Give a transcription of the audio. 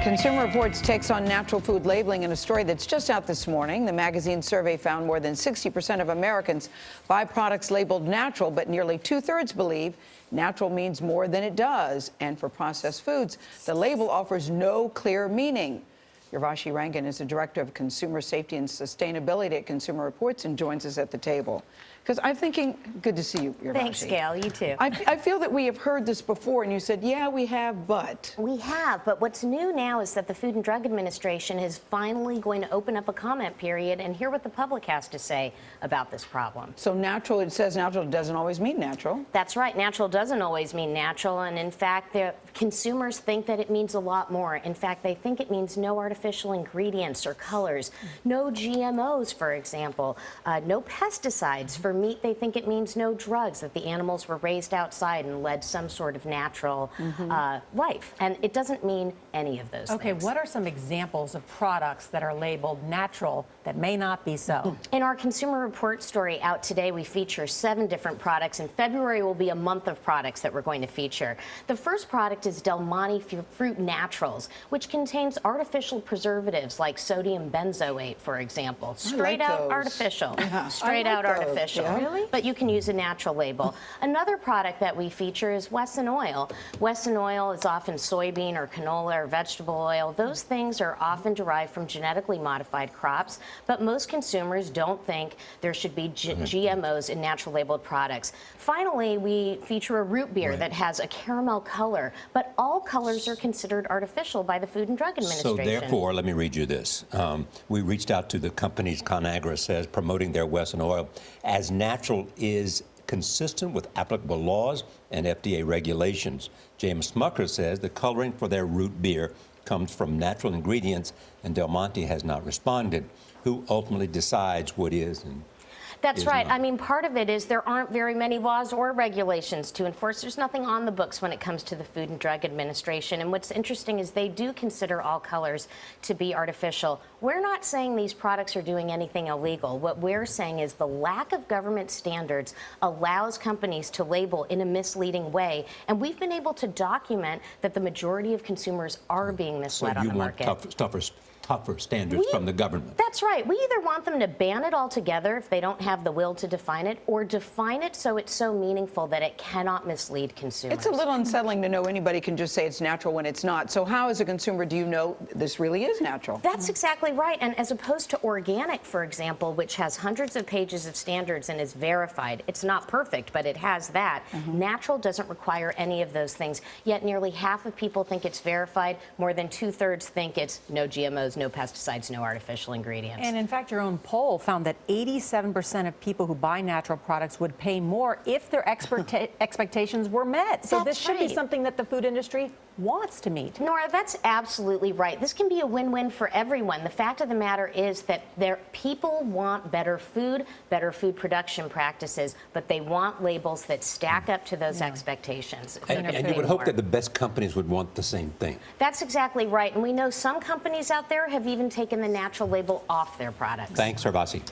Consumer Reports takes on natural food labeling in a story that's just out this morning. The magazine survey found more than 60% of Americans buy products labeled natural, but nearly two-thirds believe natural means more than it does. And for processed foods, the label offers no clear meaning. Urvashi Rangan is the Director of Consumer Safety and Sustainability at Consumer Reports and joins us at the table. Because I'm thinking, good to see you, Urvashi. Thanks, Gail. You too. I feel that we have heard this before, and you said, yeah, we have, but. We have, but what's new now is that the Food and Drug Administration is finally going to open up a comment period and hear what the public has to say about this problem. So natural, it says natural doesn't always mean natural. That's right. Natural doesn't always mean natural, and in fact, the consumers think that it means a lot more. In fact, they think it means no artificial ingredients or colors, no GMOs, for example, no pesticides. For meat, they think it means no drugs, that the animals were raised outside and led some sort of natural life. And it doesn't mean any of those things. What are some examples of products that are labeled natural that may not be so? In our Consumer Report story out today, we feature 7 different products, and February will be a month of products that we're going to feature. The first product is Del Monte Fruit Naturals, which contains artificial preservatives like sodium benzoate, for example. Straight out artificial. Straight out artificial. Yeah. Really? But you can use a natural label. Another product that we feature is WESSON oil. WESSON oil is often soybean or canola or vegetable oil. Those things are often derived from genetically modified crops, but most consumers don't think there should be GMOs in natural labeled products. Finally, we feature a root beer that has a caramel color, but all colors are considered artificial by the Food and Drug Administration. So therefore, let me read you this. We reached out to the companies, ConAgra says, promoting their WESSON oil as natural is consistent with applicable laws and FDA regulations. James Smucker says the coloring for their root beer comes from natural ingredients, and Del Monte has not responded. Who ultimately decides what is and That's right. I mean, part of it is there aren't very many laws or regulations to enforce. There's nothing on the books when it comes to the Food and Drug Administration. And what's interesting is they do consider all colors to be artificial. We're not saying these products are doing anything illegal. What we're saying is the lack of government standards allows companies to label in a misleading way. And we've been able to document that the majority of consumers are being misled on the market. So you want tougher standards from the government. That's right. We either want them to ban it altogether if they don't have the will to define it, or define it so it's so meaningful that it cannot mislead consumers. It's a little unsettling to know anybody can just say it's natural when it's not. So how, as a consumer, do you know this really is natural? That's exactly right. And as opposed to organic, for example, which has hundreds of pages of standards and is verified, it's not perfect, but it has that. Natural doesn't require any of those things. Yet nearly half of people think it's verified. More than two-thirds think it's no GMOs, no pesticides, no artificial ingredients. And in fact, your own poll found that 87% of people who buy natural products would pay more if their expectations were met. So this should be something that the food industry wants to meet. Nora, that's absolutely right. This can be a win-win for everyone. The fact of the matter is that people want better food production practices, but they want labels that stack up to those expectations. And you would hope that the best companies would want the same thing. That's exactly right. And we know some companies out there have even taken the natural label off their products. Thanks, Urvashi.